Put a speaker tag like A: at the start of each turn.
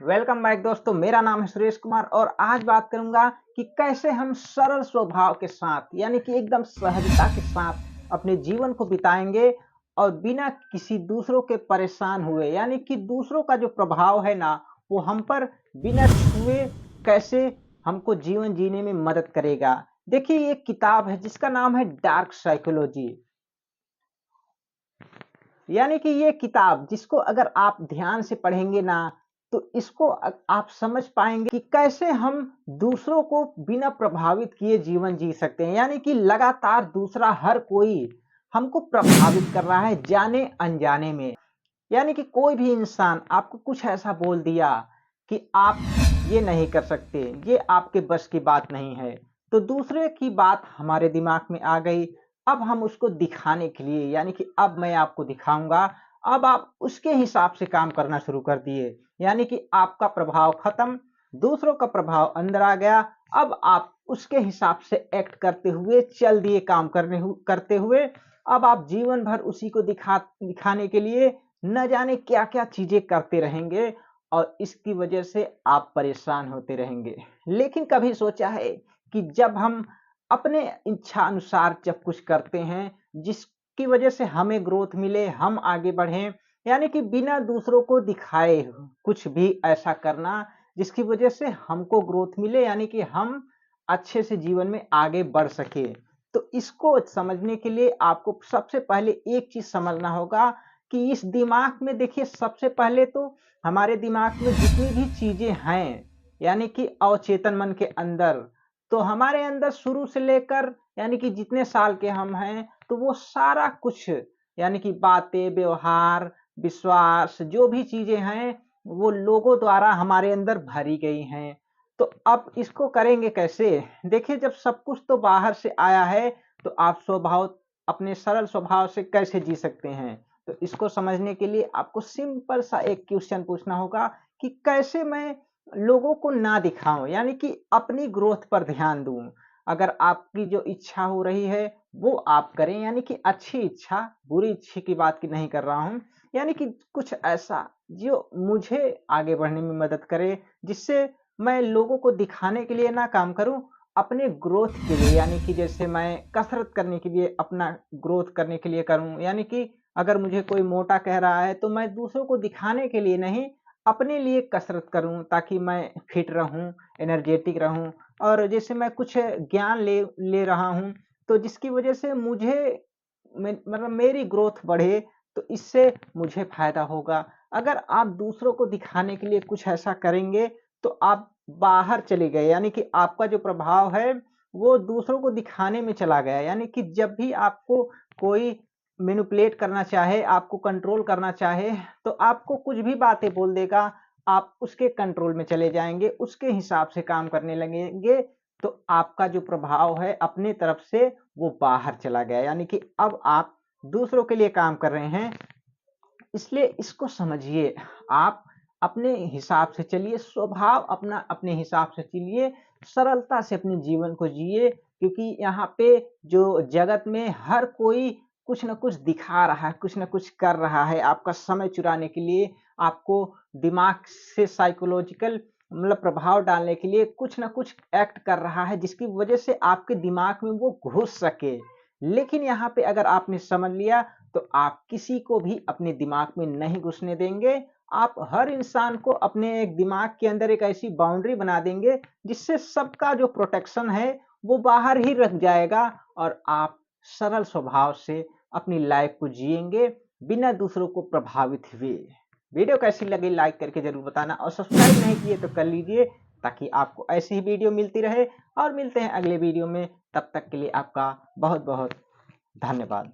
A: Welcome back दोस्तों। मेरा नाम है सुरेश कुमार और आज बात करूंगा कि कैसे हम सरल स्वभाव के साथ यानी कि एकदम सहजता के साथ अपने जीवन को बिताएंगे और बिना किसी दूसरों के परेशान हुए, यानी कि दूसरों का जो प्रभाव है ना, वो हम पर बिना छुए कैसे हमको जीवन जीने में मदद करेगा। देखिए, ये किताब है जिसका नाम है डार्क साइकोलॉजी। यानी कि ये किताब जिसको अगर आप ध्यान से पढ़ेंगे ना, तो इसको आप समझ पाएंगे कि कैसे हम दूसरों को बिना प्रभावित किए जीवन जी सकते हैं। यानी कि लगातार दूसरा हर कोई हमको प्रभावित कर रहा है जाने अनजाने में। यानी कि कोई भी इंसान आपको कुछ ऐसा बोल दिया कि आप ये नहीं कर सकते, ये आपके बस की बात नहीं है, तो दूसरे की बात हमारे दिमाग में आ गई। अब हम उसको दिखाने के लिए, यानी कि अब मैं आपको दिखाऊंगा, अब आप उसके हिसाब से काम करना शुरू कर दिए। यानी कि आपका प्रभाव खत्म, दूसरों का प्रभाव अंदर आ गया। अब आप उसके हिसाब से एक्ट करते हुए चल दिए, काम करते हुए। अब आप जीवन भर उसी को दिखाने के लिए न जाने क्या क्या चीजें करते रहेंगे और इसकी वजह से आप परेशान होते रहेंगे। लेकिन कभी सोचा है कि जब हम अपने इच्छा अनुसार जब कुछ करते हैं जिसकी वजह से हमें ग्रोथ मिले, हम आगे बढ़ें, यानी कि बिना दूसरों को दिखाए कुछ भी ऐसा करना जिसकी वजह से हमको ग्रोथ मिले, यानी कि हम अच्छे से जीवन में आगे बढ़ सके। तो इसको समझने के लिए आपको सबसे पहले एक चीज समझना होगा कि इस दिमाग में, देखिए, सबसे पहले तो हमारे दिमाग में जितनी भी चीजें हैं, यानी कि अवचेतन मन के अंदर, तो हमारे अंदर शुरू से लेकर यानी कि जितने साल के हम हैं, तो वो सारा कुछ, यानी कि बातें, व्यवहार, विश्वास, जो भी चीजें हैं, वो लोगों द्वारा हमारे अंदर भरी गई हैं। तो अब इसको करेंगे कैसे? देखिए, जब सब कुछ तो बाहर से आया है, तो आप स्वभाव, अपने सरल स्वभाव से कैसे जी सकते हैं? तो इसको समझने के लिए आपको सिंपल सा एक क्वेश्चन पूछना होगा कि कैसे मैं लोगों को ना दिखाऊं, यानी कि अपनी ग्रोथ पर ध्यान दूं। अगर आपकी जो इच्छा हो रही है वो आप करें, यानी कि अच्छी इच्छा, बुरी इच्छा की बात की नहीं कर रहा हूं। यानी कि कुछ ऐसा जो मुझे आगे बढ़ने में मदद करे, जिससे मैं लोगों को दिखाने के लिए ना काम करूं, अपने ग्रोथ के लिए, यानी कि जैसे मैं कसरत करने के लिए, अपना ग्रोथ करने के लिए करूं। यानी कि अगर मुझे कोई मोटा कह रहा है तो मैं दूसरों को दिखाने के लिए नहीं, अपने लिए कसरत करूं ताकि मैं फिट रहूं, एनर्जेटिक रहूं। और जैसे मैं कुछ ज्ञान ले ले रहा हूं, तो जिसकी वजह से मुझे मतलब मेरी ग्रोथ बढ़े, तो इससे मुझे फायदा होगा। अगर आप दूसरों को दिखाने के लिए कुछ ऐसा करेंगे, तो आप बाहर चले गए, यानी कि आपका जो प्रभाव है वो दूसरों को दिखाने में चला गया। यानी कि जब भी आपको कोई मैनिपुलेट करना चाहे, आपको कंट्रोल करना चाहे, तो आपको कुछ भी बातें बोल देगा, आप उसके कंट्रोल में चले जाएँगे, उसके हिसाब से काम करने लगेंगे। तो आपका जो प्रभाव है अपनी तरफ से वो बाहर चला गया, यानी कि अब आप दूसरों के लिए काम कर रहे हैं। इसलिए इसको समझिए, आप अपने हिसाब से चलिए, स्वभाव अपना अपने हिसाब से चलिए, सरलता से अपने जीवन को जिए। क्योंकि यहाँ पे जो जगत में हर कोई कुछ न कुछ दिखा रहा है, कुछ न कुछ कर रहा है आपका समय चुराने के लिए, आपको दिमाग से साइकोलॉजिकल मतलब प्रभाव डालने के लिए कुछ न कुछ एक्ट कर रहा है, जिसकी वजह से आपके दिमाग में वो घुस सके। लेकिन यहाँ पे अगर आपने समझ लिया, तो आप किसी को भी अपने दिमाग में नहीं घुसने देंगे। आप हर इंसान को अपने एक दिमाग के अंदर एक ऐसी बाउंड्री बना देंगे जिससे सबका जो प्रोटेक्शन है वो बाहर ही रख जाएगा और आप सरल स्वभाव से अपनी लाइफ को जिएंगे बिना दूसरों को प्रभावित हुए। वीडियो कैसी लगी लाइक करके जरूर बताना और सब्सक्राइब नहीं किए तो कर लीजिए, ताकि आपको ऐसी ही वीडियो मिलती रहे। और मिलते हैं अगले वीडियो में, तब तक के लिए आपका बहुत बहुत धन्यवाद।